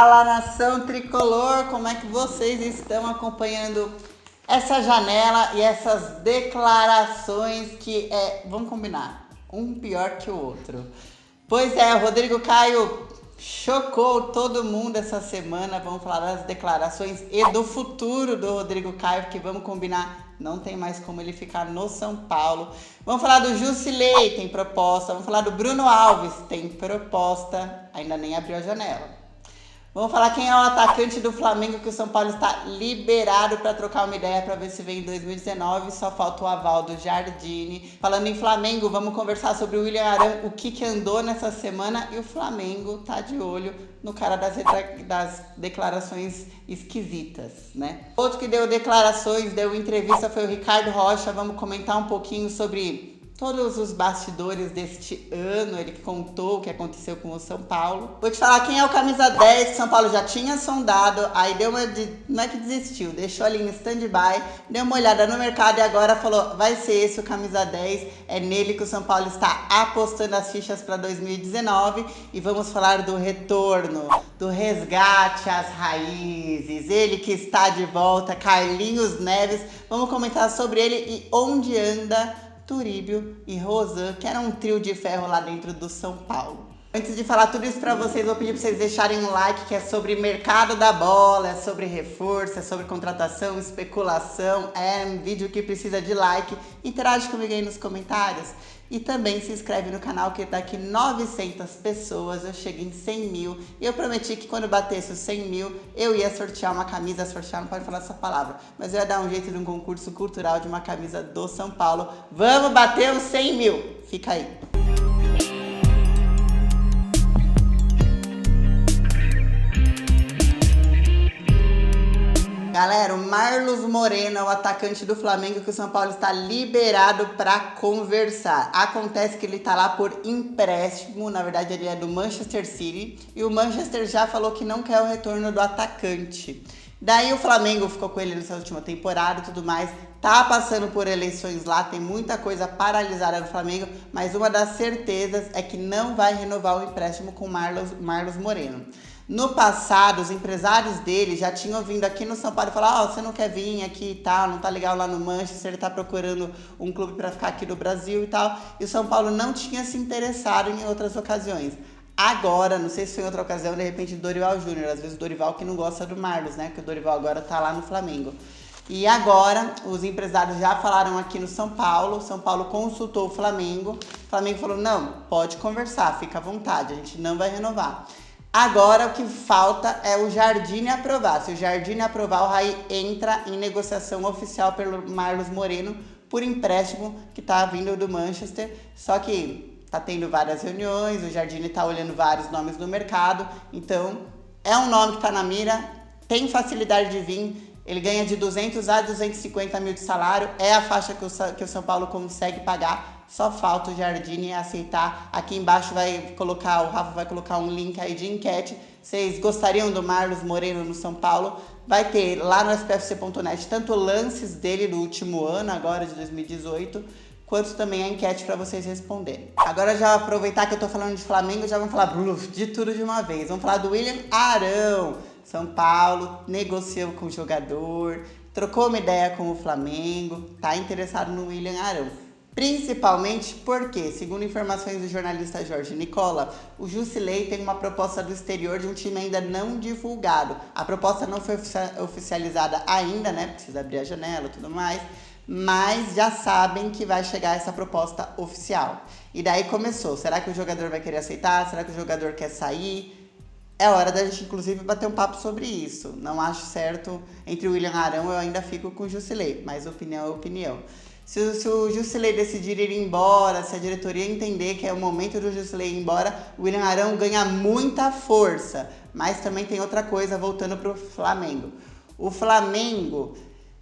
Fala, nação tricolor, como é que vocês estão acompanhando essa janela e essas declarações que vamos combinar, um pior que o outro. Pois é, o Rodrigo Caio chocou todo mundo essa semana. Vamos falar das declarações e do futuro do Rodrigo Caio, que vamos combinar, não tem mais como ele ficar no São Paulo. Vamos falar do Jusilei, tem proposta. Vamos falar do Bruno Alves, tem proposta, ainda nem abriu a janela. Vamos falar quem é o atacante do Flamengo que o São Paulo está liberado para trocar uma ideia para ver se vem em 2019. Só falta o aval do Jardine. Falando em Flamengo, vamos conversar sobre o William Arão, o que andou nessa semana. E o Flamengo tá de olho no cara das declarações esquisitas, né? Outro que deu declarações, deu entrevista foi o Ricardo Rocha. Vamos comentar um pouquinho sobre todos os bastidores deste ano, ele que contou o que aconteceu com o São Paulo. Vou te falar quem é o camisa 10, que o São Paulo já tinha sondado, aí deu não é que desistiu, deixou ali em stand-by, deu uma olhada no mercado e agora falou, vai ser esse o camisa 10, é nele que o São Paulo está apostando as fichas para 2019 e vamos falar do retorno, do resgate às raízes, ele que está de volta, Carlinhos Neves, vamos comentar sobre ele e onde anda Turíbio e Rosan, que era um trio de ferro lá dentro do São Paulo. Antes de falar tudo isso pra vocês, vou pedir pra vocês deixarem um like, que é sobre mercado da bola, é sobre reforço, é sobre contratação, especulação, é um vídeo que precisa de like. Interage comigo aí nos comentários. E também se inscreve no canal, que daqui 900 pessoas eu chego em 100 mil. E eu prometi que quando batesse os 100 mil, eu ia sortear uma camisa. Sortear, não pode falar essa palavra. Mas eu ia dar um jeito de um concurso cultural de uma camisa do São Paulo. Vamos bater os 100 mil. Fica aí. Galera, o Marlos Moreno, o atacante do Flamengo, que o São Paulo está liberado para conversar. Acontece que ele está lá por empréstimo, na verdade ele é do Manchester City, e o Manchester já falou que não quer o retorno do atacante. Daí o Flamengo ficou com ele nessa última temporada e tudo mais, tá passando por eleições lá, tem muita coisa paralisada no Flamengo, mas uma das certezas é que não vai renovar o empréstimo com o Marlos Moreno. No passado, os empresários dele já tinham vindo aqui no São Paulo e falar, você não quer vir aqui e tal, não tá legal lá no Manchester, ele tá procurando um clube para ficar aqui no Brasil e tal. E o São Paulo não tinha se interessado em outras ocasiões. Agora, não sei se foi em outra ocasião, de repente, o Dorival Júnior, às vezes o Dorival que não gosta do Marlos, né, porque o Dorival agora tá lá no Flamengo. E agora, os empresários já falaram aqui no São Paulo consultou o Flamengo falou, não, pode conversar, fica à vontade, a gente não vai renovar. Agora o que falta é o Jardine aprovar. Se o Jardine aprovar, o Raí entra em negociação oficial pelo Marlos Moreno por empréstimo que tá vindo do Manchester. Só que tá tendo várias reuniões, o Jardine tá olhando vários nomes no mercado. Então, é um nome que tá na mira, tem facilidade de vir. Ele ganha de 200 a 250 mil de salário, é a faixa que o São Paulo consegue pagar. Só falta o Jardine aceitar. Aqui embaixo o Rafa vai colocar um link aí de enquete. Vocês gostariam do Marlos Moreno no São Paulo? Vai ter lá no spfc.net tanto lances dele do último ano, agora de 2018, quanto também a enquete para vocês responderem. Agora já aproveitar que eu tô falando de Flamengo, já vamos falar de tudo de uma vez. Vamos falar do William Arão. São Paulo negociou com o jogador, trocou uma ideia com o Flamengo, tá interessado no William Arão. Principalmente porque, segundo informações do jornalista Jorge Nicola, o Jusilei tem uma proposta do exterior de um time ainda não divulgado. A proposta não foi oficializada ainda, né? Precisa abrir a janela e tudo mais. Mas já sabem que vai chegar essa proposta oficial. E daí começou. Será que o jogador vai querer aceitar? Será que o jogador quer sair? É hora da gente, inclusive, bater um papo sobre isso. Não acho certo entre o William Arão, eu ainda fico com o Jusilei. Mas opinião é opinião. Se o Jusilei decidir ir embora, se a diretoria entender que é o momento do Jusilei ir embora, o William Arão ganha muita força. Mas também tem outra coisa, voltando para o Flamengo. O Flamengo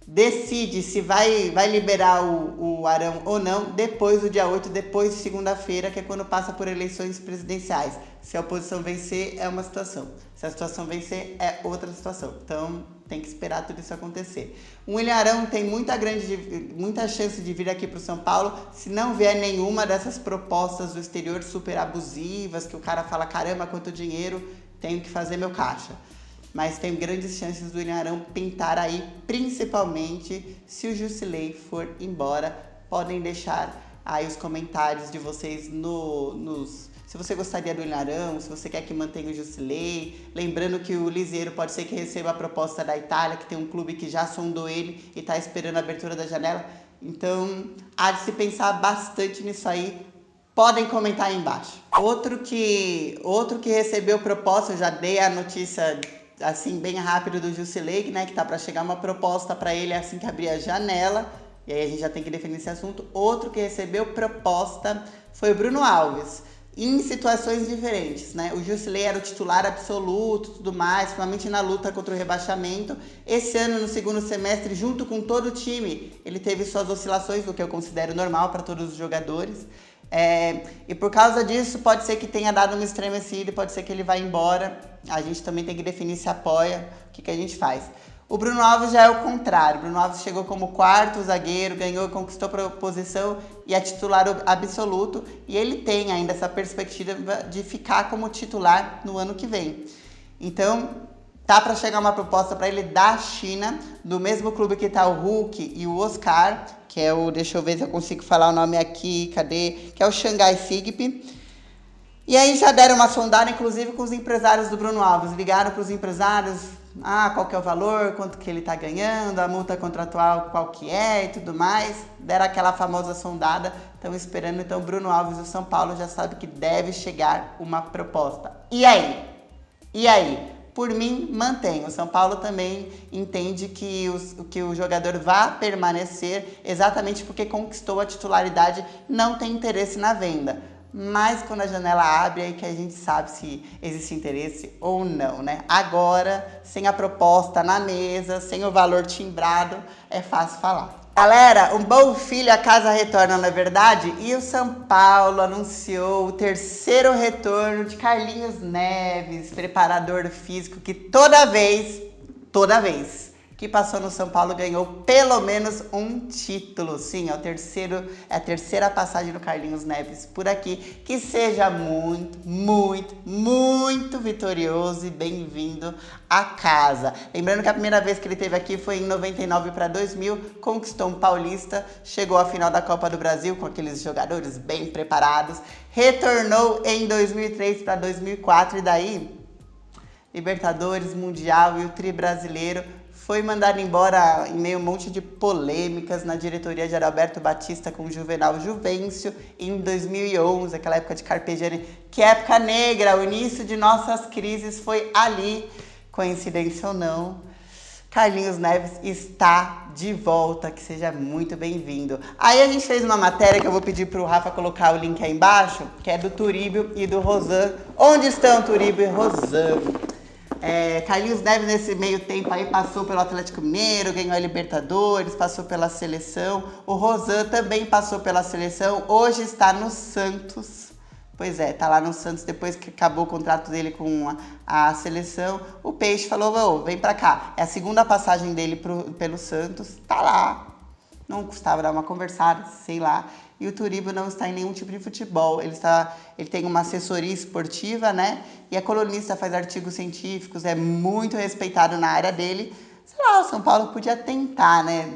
decide se vai liberar o Arão ou não depois do dia 8, depois de segunda-feira, que é quando passa por eleições presidenciais. Se a oposição vencer, é uma situação. Se a situação vencer, é outra situação. Então, tem que esperar tudo isso acontecer. O William Arão tem muita chance de vir aqui para o São Paulo, se não vier nenhuma dessas propostas do exterior super abusivas, que o cara fala, caramba, quanto dinheiro. tenho que fazer meu caixa. Mas tem grandes chances do William Arão pintar aí, principalmente se o Jusilei for embora. Podem deixar aí os comentários de vocês se você gostaria do William Arão, se você quer que mantenha o Jusilei. Lembrando que o Liseiro pode ser que receba a proposta da Itália, que tem um clube que já sondou ele e está esperando a abertura da janela. Então, há de se pensar bastante nisso aí. Podem comentar aí embaixo. Outro que recebeu proposta, eu já dei a notícia assim bem rápido do Jusilei, né, que tá para chegar uma proposta para ele assim que abrir a janela. E aí a gente já tem que definir esse assunto. Outro que recebeu proposta foi o Bruno Alves, em situações diferentes, né? O Jusilei era o titular absoluto, tudo mais, principalmente na luta contra o rebaixamento. Esse ano, no segundo semestre, junto com todo o time, ele teve suas oscilações, o que eu considero normal para todos os jogadores. E por causa disso, pode ser que tenha dado uma estremecida, pode ser que ele vá embora. A gente também tem que definir se apoia, o que a gente faz. O Bruno Alves já é o contrário. O Bruno Alves chegou como quarto zagueiro, ganhou e conquistou a posição e é titular absoluto. E ele tem ainda essa perspectiva de ficar como titular no ano que vem. Então, tá para chegar uma proposta para ele da China, do mesmo clube que tá o Hulk e o Oscar, que é o, deixa eu ver se eu consigo falar o nome aqui, cadê? Que é o Shanghai Sigp. E aí já deram uma sondada, inclusive, com os empresários do Bruno Alves. Ligaram para os empresários, qual que é o valor, quanto que ele está ganhando, a multa contratual qual que é e tudo mais. Deram aquela famosa sondada, estão esperando. Então, Bruno Alves do São Paulo já sabe que deve chegar uma proposta. E aí? Por mim, mantém. O São Paulo também entende que o jogador vai permanecer exatamente porque conquistou a titularidade, não tem interesse na venda. Mas quando a janela abre, é aí que a gente sabe se existe interesse ou não, né? Agora, sem a proposta na mesa, sem o valor timbrado, é fácil falar. Galera, um bom filho a casa retorna, não é verdade? E o São Paulo anunciou o terceiro retorno de Carlinhos Neves, preparador físico que toda vez que passou no São Paulo ganhou pelo menos um título. Sim, é a terceira passagem do Carlinhos Neves por aqui. Que seja muito, muito, muito vitorioso e bem-vindo à casa. Lembrando que a primeira vez que ele esteve aqui foi em 99 para 2000, conquistou um paulista, chegou à final da Copa do Brasil com aqueles jogadores bem preparados, retornou em 2003 para 2004 e daí Libertadores, Mundial e o Tri Brasileiro. Foi mandado embora em meio a um monte de polêmicas na diretoria de Adalberto Batista com o Juvenal Juvencio em 2011, aquela época de Carpegiani, que época negra, o início de nossas crises foi ali, coincidência ou não. Carlinhos Neves está de volta, que seja muito bem-vindo. Aí a gente fez uma matéria que eu vou pedir para o Rafa colocar o link aí embaixo, que é do Turíbio e do Rosan. Onde estão Turíbio e Rosan? Carlinhos Neves nesse meio tempo aí passou pelo Atlético Mineiro, ganhou a Libertadores, passou pela seleção. O Rosan também passou pela seleção, hoje está no Santos. Pois é, tá lá no Santos depois que acabou o contrato dele com a seleção. O Peixe falou, vem pra cá. É a segunda passagem dele pelo Santos, tá lá. Não custava dar uma conversada, sei lá. E o Turíbio não está em nenhum tipo de futebol. Ele tem uma assessoria esportiva, né? E é colunista, faz artigos científicos, é muito respeitado na área dele. Sei lá, o São Paulo podia tentar, né?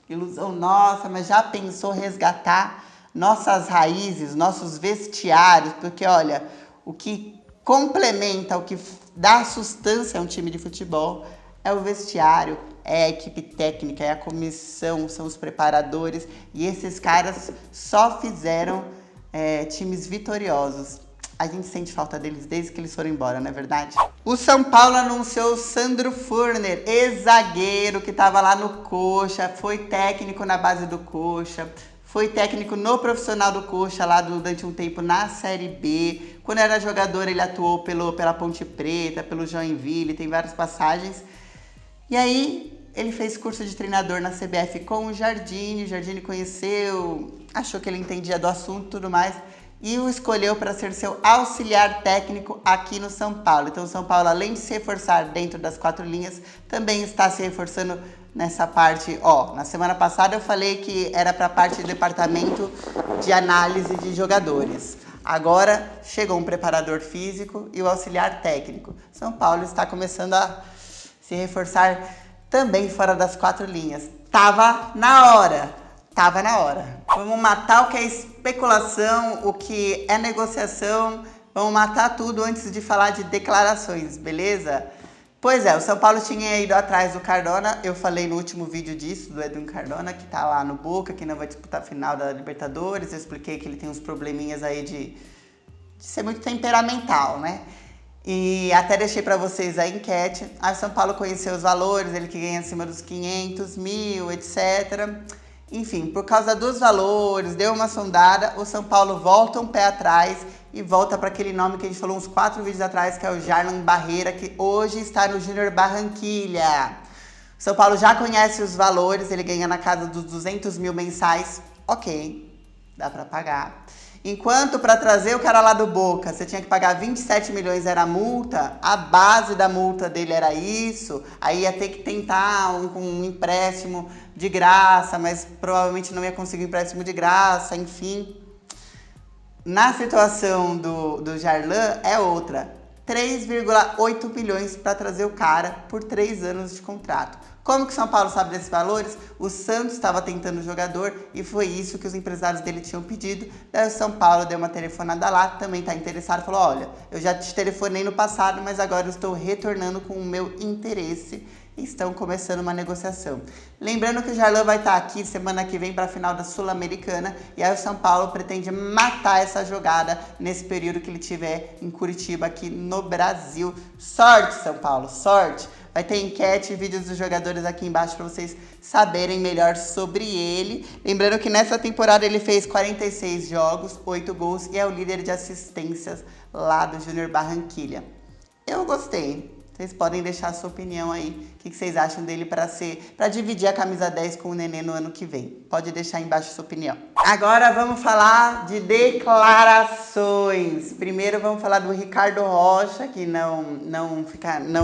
Ilusão nossa, mas já pensou resgatar nossas raízes, nossos vestiários? Porque, olha, o que complementa, o que dá sustância a um time de futebol é o vestiário, é a equipe técnica, é a comissão, são os preparadores. E esses caras só fizeram times vitoriosos. A gente sente falta deles desde que eles foram embora, não é verdade? O São Paulo anunciou o Sandro Furner, ex-zagueiro que estava lá no Coxa, foi técnico na base do Coxa, foi técnico no profissional do Coxa lá durante um tempo na Série B. Quando era jogador ele atuou pela Ponte Preta, pelo Joinville, tem várias passagens. E aí ele fez curso de treinador na CBF com o Jardine conheceu, achou que ele entendia do assunto e tudo mais, e o escolheu para ser seu auxiliar técnico aqui no São Paulo. Então o São Paulo, além de se reforçar dentro das 4 linhas, também está se reforçando nessa parte. Na semana passada eu falei que era para a parte do departamento de análise de jogadores. Agora chegou um preparador físico e o auxiliar técnico. São Paulo está começando a se reforçar também fora das 4 linhas. Tava na hora. Vamos matar o que é especulação, o que é negociação. Vamos matar tudo antes de falar de declarações, beleza? Pois é, o São Paulo tinha ido atrás do Cardona. Eu falei no último vídeo disso, do Edwin Cardona, que tá lá no Boca, que não vai disputar a final da Libertadores. Eu expliquei que ele tem uns probleminhas aí de ser muito temperamental, né? E até deixei para vocês a enquete. Aí o São Paulo conheceu os valores, ele que ganha acima dos 500 mil, etc. Enfim, por causa dos valores, deu uma sondada, o São Paulo volta um pé atrás e volta para aquele nome que a gente falou uns 4 vídeos atrás, que é o Jarlan Barreira, que hoje está no Júnior Barranquilla. O São Paulo já conhece os valores, ele ganha na casa dos 200 mil mensais. Ok, dá para pagar. Enquanto para trazer o cara lá do Boca, você tinha que pagar 27 milhões, era a multa, a base da multa dele era isso, aí ia ter que tentar um empréstimo de graça, mas provavelmente não ia conseguir um empréstimo de graça, enfim. Na situação do Jarlan é outra, 3,8 milhões para trazer o cara por 3 anos de contrato. Como que o São Paulo sabe desses valores? O Santos estava tentando o jogador e foi isso que os empresários dele tinham pedido. Daí o São Paulo deu uma telefonada lá, também está interessado, falou, olha, eu já te telefonei no passado, mas agora eu estou retornando com o meu interesse e estão começando uma negociação. Lembrando que o Jarlan vai estar aqui semana que vem para a final da Sul-Americana e aí o São Paulo pretende matar essa jogada nesse período que ele tiver em Curitiba, aqui no Brasil. Sorte, São Paulo, sorte! Vai ter enquete e vídeos dos jogadores aqui embaixo para vocês saberem melhor sobre ele. Lembrando que nessa temporada ele fez 46 jogos, 8 gols e é o líder de assistências lá do Júnior Barranquilla. Eu gostei. Vocês podem deixar a sua opinião aí. O que vocês acham dele para dividir a camisa 10 com o Nenê no ano que vem? Pode deixar aí embaixo a sua opinião. Agora vamos falar de declarações. Primeiro vamos falar do Ricardo Rocha, que não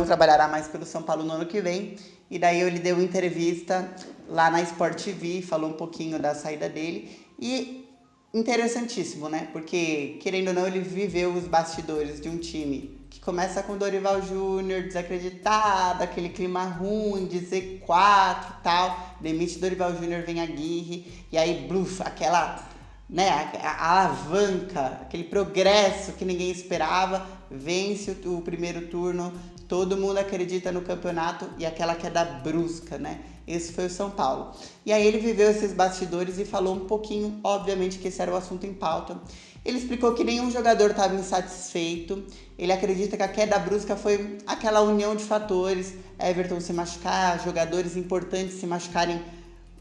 trabalhará mais pelo São Paulo no ano que vem. E daí ele deu uma entrevista lá na Sport TV, falou um pouquinho da saída dele. E interessantíssimo, né? Porque, querendo ou não, ele viveu os bastidores de um time que começa com Dorival Júnior, desacreditado, aquele clima ruim de Z4 e tal. Demite Dorival Júnior, vem Aguirre, e aí, bluf, aquela, né, a alavanca, aquele progresso que ninguém esperava, vence o primeiro turno, todo mundo acredita no campeonato e aquela queda brusca, né? Esse foi o São Paulo. E aí ele viveu esses bastidores e falou um pouquinho, obviamente que esse era o assunto em pauta. Ele explicou que nenhum jogador estava insatisfeito. Ele acredita que a queda brusca foi aquela união de fatores. Everton se machucar, jogadores importantes se machucarem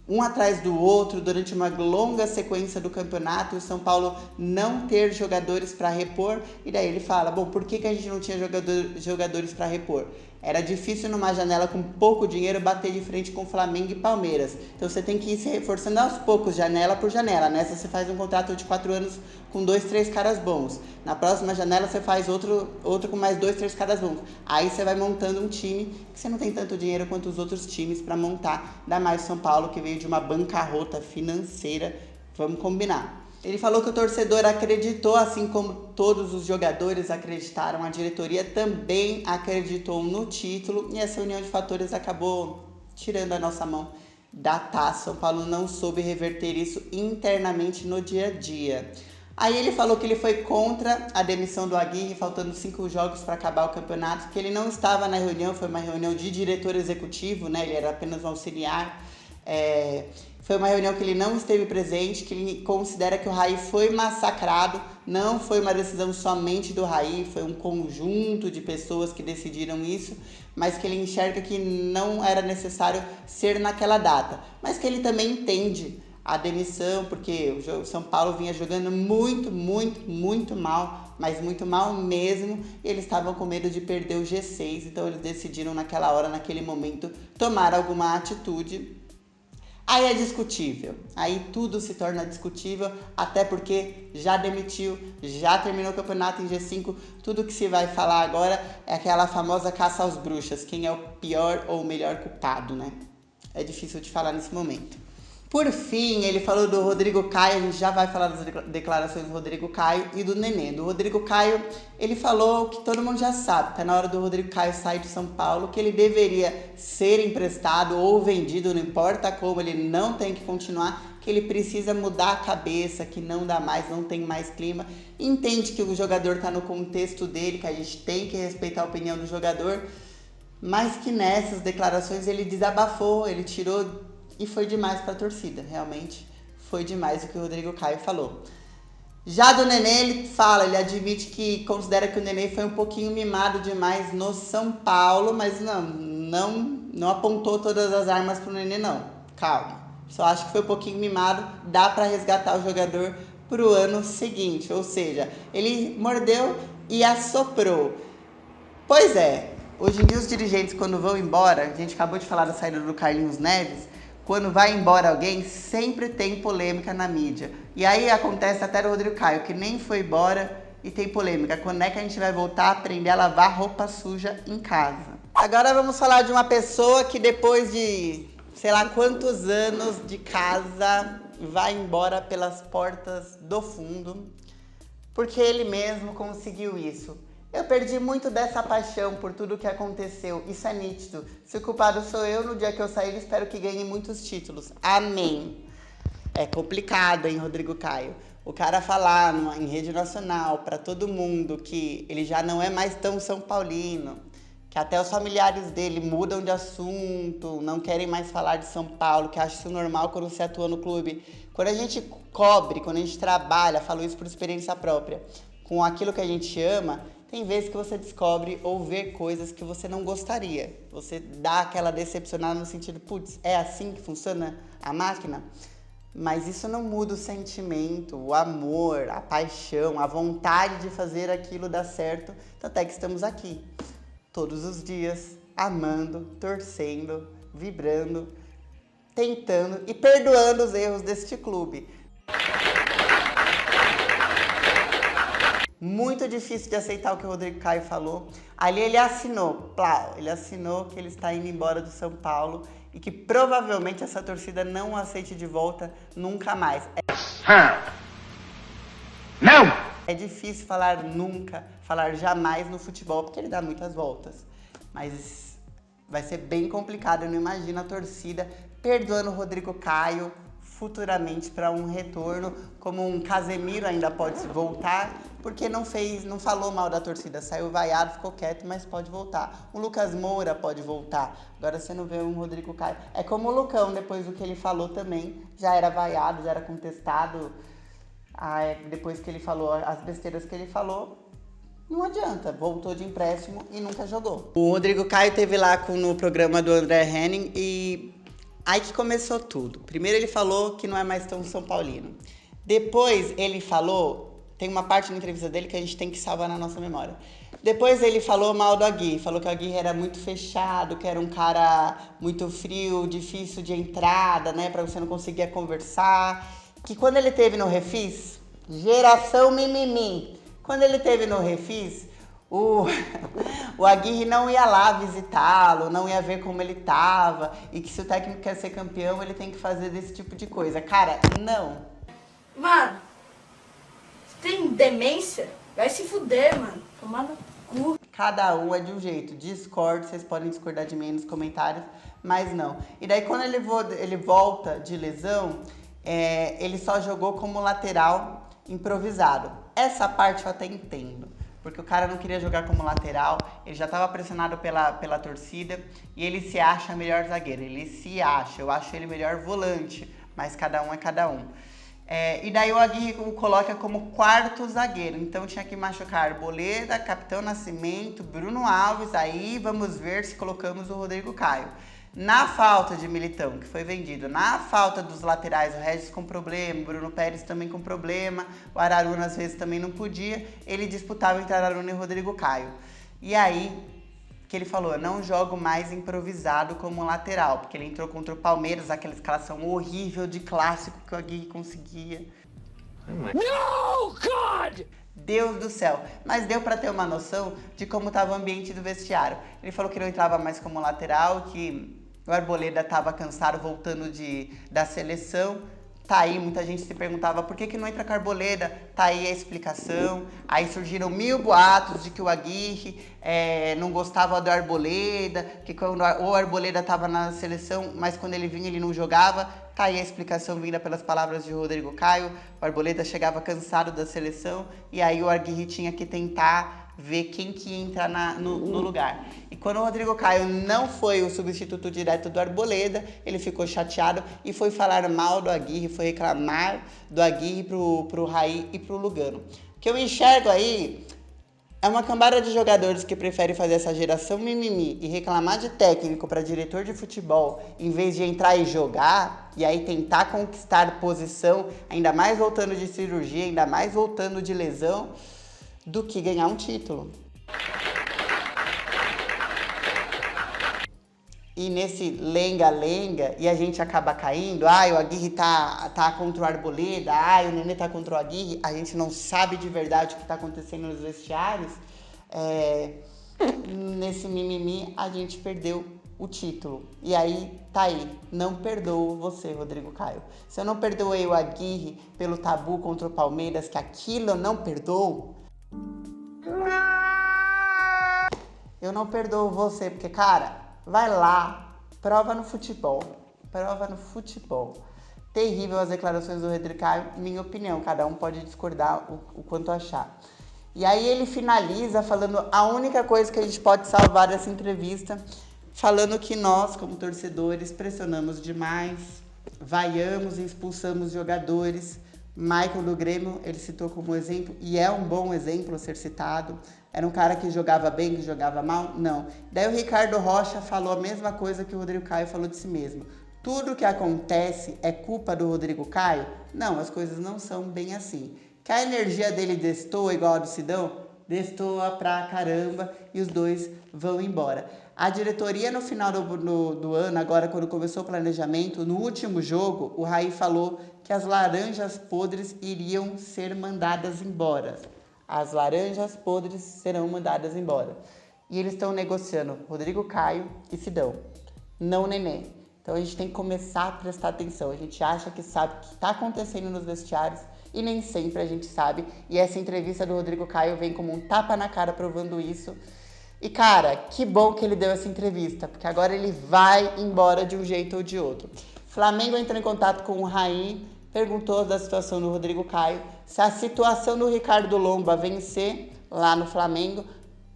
um atrás do outro durante uma longa sequência do campeonato, e o São Paulo não ter jogadores para repor. E daí ele fala, bom, por que a gente não tinha jogadores para repor? Era difícil numa janela com pouco dinheiro bater de frente com Flamengo e Palmeiras. Então você tem que ir se reforçando aos poucos, janela por janela. Nessa você faz um contrato de 4 anos com 2, 3 caras bons. Na próxima janela você faz outro com mais 2, 3 caras bons. Aí você vai montando um time que você não tem tanto dinheiro quanto os outros times para montar. Ainda mais São Paulo, que veio de uma bancarrota financeira. Vamos combinar. Ele falou que o torcedor acreditou, assim como todos os jogadores acreditaram, a diretoria também acreditou no título e essa união de fatores acabou tirando a nossa mão da taça. São Paulo não soube reverter isso internamente no dia a dia. Aí ele falou que ele foi contra a demissão do Aguirre, faltando 5 jogos para acabar o campeonato, que ele não estava na reunião, foi uma reunião de diretor executivo, né? Ele era apenas um auxiliar. Foi uma reunião que ele não esteve presente, que ele considera que o Raí foi massacrado, não foi uma decisão somente do Raí, foi um conjunto de pessoas que decidiram isso, mas que ele enxerga que não era necessário ser naquela data, mas que ele também entende a demissão, porque o São Paulo vinha jogando muito mal, mas muito mal mesmo, e eles estavam com medo de perder o G6, então eles decidiram naquela hora, naquele momento, tomar alguma atitude. Aí é discutível, aí tudo se torna discutível, até porque já demitiu, já terminou o campeonato em G5, tudo que se vai falar agora é aquela famosa caça aos bruxas, quem é o pior ou o melhor culpado, né? É difícil de falar nesse momento. Por fim, ele falou do Rodrigo Caio, a gente já vai falar das declarações do Rodrigo Caio e do Nenê. Do Rodrigo Caio, ele falou que todo mundo já sabe, tá na hora do Rodrigo Caio sair de São Paulo, que ele deveria ser emprestado ou vendido, não importa como, ele não tem que continuar, que ele precisa mudar a cabeça, que não dá mais, não tem mais clima. Entende que o jogador tá no contexto dele, que a gente tem que respeitar a opinião do jogador, mas que nessas declarações ele desabafou, ele tirou. E foi demais para a torcida, realmente foi demais o que o Rodrigo Caio falou. Já do Nenê, ele admite que considera que o Nenê foi um pouquinho mimado demais no São Paulo, mas não apontou todas as armas pro Nenê não, calma. Só acho que foi um pouquinho mimado, dá para resgatar o jogador pro ano seguinte, ou seja, ele mordeu e assoprou. Pois é, hoje em dia os dirigentes quando vão embora, a gente acabou de falar da saída do Carlinhos Neves, quando vai embora alguém, sempre tem polêmica na mídia. E aí acontece até o Rodrigo Caio, que nem foi embora e tem polêmica. Quando é que a gente vai voltar a aprender a lavar roupa suja em casa? Agora vamos falar de uma pessoa que depois de sei lá quantos anos de casa vai embora pelas portas do fundo, porque ele mesmo conseguiu isso. Eu perdi muito dessa paixão por tudo que aconteceu, isso é nítido. Se o culpado sou eu, no dia que eu sair, espero que ganhe muitos títulos. Amém. É complicado, hein, Rodrigo Caio? O cara falar em rede nacional para todo mundo que ele já não é mais tão São Paulino, que até os familiares dele mudam de assunto, não querem mais falar de São Paulo, que acha isso normal quando você atua no clube. Quando a gente cobre, quando a gente trabalha, falo isso por experiência própria, com aquilo que a gente ama, tem vezes que você descobre ou vê coisas que você não gostaria. Você dá aquela decepcionada no sentido, putz, é assim que funciona a máquina? Mas isso não muda o sentimento, o amor, a paixão, a vontade de fazer aquilo dar certo. Tanto é que estamos aqui, todos os dias, amando, torcendo, vibrando, tentando e perdoando os erros deste clube. Muito difícil de aceitar o que o Rodrigo Caio falou. Ali ele assinou, ele assinou que ele está indo embora do São Paulo e que provavelmente essa torcida não o aceite de volta nunca mais. Não! É difícil falar nunca, falar jamais no futebol, porque ele dá muitas voltas. Mas vai ser bem complicado, eu não imagino a torcida perdoando o Rodrigo Caio futuramente para um retorno, como um Casemiro ainda pode voltar, porque não falou mal da torcida, saiu vaiado, ficou quieto, mas pode voltar. O Lucas Moura pode voltar. Agora você não vê um Rodrigo Caio. É como o Lucão, depois do que ele falou também, já era vaiado, já era contestado. Depois que ele falou as besteiras que ele falou, não adianta, voltou de empréstimo e nunca jogou. O Rodrigo Caio teve lá no programa do André Henning e aí que começou tudo. Primeiro ele falou que não é mais tão São Paulino. Depois ele falou, tem uma parte na entrevista dele que a gente tem que salvar na nossa memória. Depois ele falou mal do Aguirre, falou que o Aguirre era muito fechado, que era um cara muito frio, difícil de entrada, né, pra você não conseguir conversar. Que quando ele teve no Refis, geração mimimi, quando ele teve no Refis, o Aguirre não ia lá visitá-lo, não ia ver como ele tava, e que se o técnico quer ser campeão, ele tem que fazer desse tipo de coisa. Cara, não. Mano, você tem demência? Vai se fuder, mano. Tomar no cu. Cada um é de um jeito. Discordo, vocês podem discordar de mim nos comentários, mas não. E daí quando ele volta de lesão, ele só jogou como lateral improvisado. Essa parte eu até entendo. Porque o cara não queria jogar como lateral, ele já estava pressionado pela torcida e ele se acha melhor zagueiro, ele se acha, eu acho ele melhor volante, mas cada um é cada um. E daí o Aguirre o coloca como quarto zagueiro, então tinha que machucar Arboleda, Capitão Nascimento, Bruno Alves, aí vamos ver se colocamos o Rodrigo Caio. Na falta de Militão, que foi vendido, na falta dos laterais, o Regis com problema, o Bruno Pérez também com problema, o Araruna às vezes também não podia, ele disputava entre Araruna e Rodrigo Caio. E aí, que ele falou, eu não jogo mais improvisado como lateral, porque ele entrou contra o Palmeiras, aquela escalação horrível de clássico que o Aguirre conseguia. No, God! Deus do céu, mas deu pra ter uma noção de como estava o ambiente do vestiário. Ele falou que não entrava mais como lateral, que O Arboleda estava cansado voltando da seleção. Tá aí, muita gente se perguntava por que não entra com a Arboleda. Tá aí a explicação. Aí surgiram 1000 boatos de que o Aguirre não gostava do Arboleda, que quando o Arboleda estava na seleção, mas quando ele vinha ele não jogava. Tá aí a explicação vinda pelas palavras de Rodrigo Caio. O Arboleda chegava cansado da seleção e aí o Aguirre tinha que tentar ver quem que ia entrar no lugar. E quando o Rodrigo Caio não foi o substituto direto do Arboleda, ele ficou chateado e foi falar mal do Aguirre, foi reclamar do Aguirre pro Raí e pro Lugano. O que eu enxergo aí é uma cambada de jogadores que preferem fazer essa geração mimimi e reclamar de técnico para diretor de futebol, em vez de entrar e jogar, e aí tentar conquistar posição, ainda mais voltando de cirurgia, ainda mais voltando de lesão, do que ganhar um título. E nesse lenga-lenga, e a gente acaba caindo, o Aguirre tá contra o Arboleda, o Nenê tá contra o Aguirre, a gente não sabe de verdade o que tá acontecendo nos vestiários. Nesse mimimi, a gente perdeu o título. E aí, tá aí, não perdoo você, Rodrigo Caio. Se eu não perdoei o Aguirre pelo tabu contra o Palmeiras, que aquilo eu não perdoo, eu não perdoo você, porque, cara, vai lá, prova no futebol. Terrível as declarações do Rodrigo Caio, minha opinião, cada um pode discordar o quanto achar. E aí ele finaliza falando a única coisa que a gente pode salvar dessa entrevista, falando que nós, como torcedores, pressionamos demais, vaiamos e expulsamos jogadores. Michael do Grêmio, ele citou como exemplo, e é um bom exemplo a ser citado. Era um cara que jogava bem, que jogava mal? Não. Daí o Ricardo Rocha falou a mesma coisa que o Rodrigo Caio falou de si mesmo. Tudo que acontece é culpa do Rodrigo Caio? Não, as coisas não são bem assim. Que a energia dele destoa igual a do Sidão? Destoa pra caramba e os dois vão embora. A diretoria no final do ano, agora quando começou o planejamento, no último jogo, o Raí falou que as laranjas podres iriam ser mandadas embora. As laranjas podres serão mandadas embora. E eles estão negociando Rodrigo Caio e Sidão, não Nenê. Então a gente tem que começar a prestar atenção. A gente acha que sabe o que está acontecendo nos vestiários e nem sempre a gente sabe. E essa entrevista do Rodrigo Caio vem como um tapa na cara provando isso. E, cara, que bom que ele deu essa entrevista, porque agora ele vai embora de um jeito ou de outro. Flamengo entrou em contato com o Raí, perguntou da situação do Rodrigo Caio, se a situação do Ricardo Lomba vencer lá no Flamengo,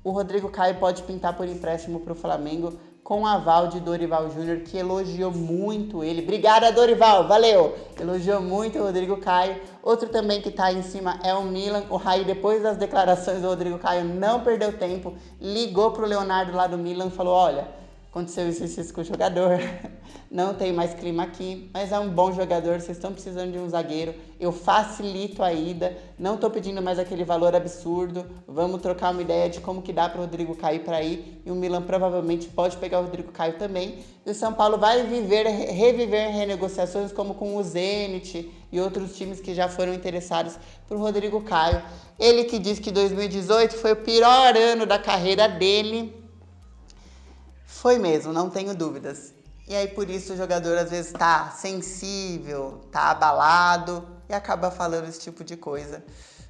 o Rodrigo Caio pode pintar por empréstimo para o Flamengo com o aval de Dorival Júnior, que elogiou muito ele. Obrigada, Dorival, valeu! Elogiou muito o Rodrigo Caio. Outro também que tá aí em cima é o Milan. O Raí, depois das declarações do Rodrigo Caio, não perdeu tempo, ligou pro Leonardo lá do Milan e falou, olha, aconteceu isso com o jogador, não tem mais clima aqui, mas é um bom jogador, vocês estão precisando de um zagueiro, eu facilito a ida, não estou pedindo mais aquele valor absurdo, vamos trocar uma ideia de como que dá para o Rodrigo Caio para ir, e o Milan provavelmente pode pegar o Rodrigo Caio também, e o São Paulo vai reviver renegociações como com o Zenit e outros times que já foram interessados por Rodrigo Caio. Ele que diz que 2018 foi o pior ano da carreira dele. Foi mesmo, não tenho dúvidas. E aí por isso o jogador às vezes tá sensível, tá abalado e acaba falando esse tipo de coisa.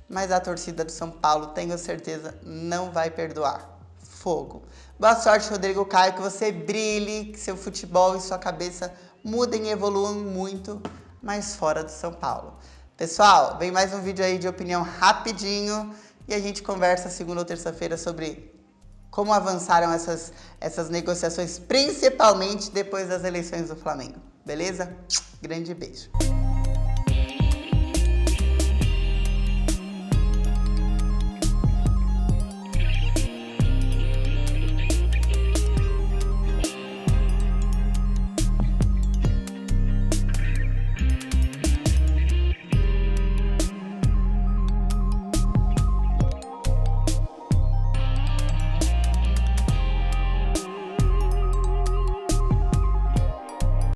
Mas a torcida do São Paulo, tenho certeza, não vai perdoar. Fogo. Boa sorte, Rodrigo Caio, que você brilhe, que seu futebol e sua cabeça mudem e evoluam muito, mas fora do São Paulo. Pessoal, vem mais um vídeo aí de opinião rapidinho e a gente conversa segunda ou terça-feira sobre como avançaram essas negociações, principalmente depois das eleições do Flamengo. Beleza? Grande beijo.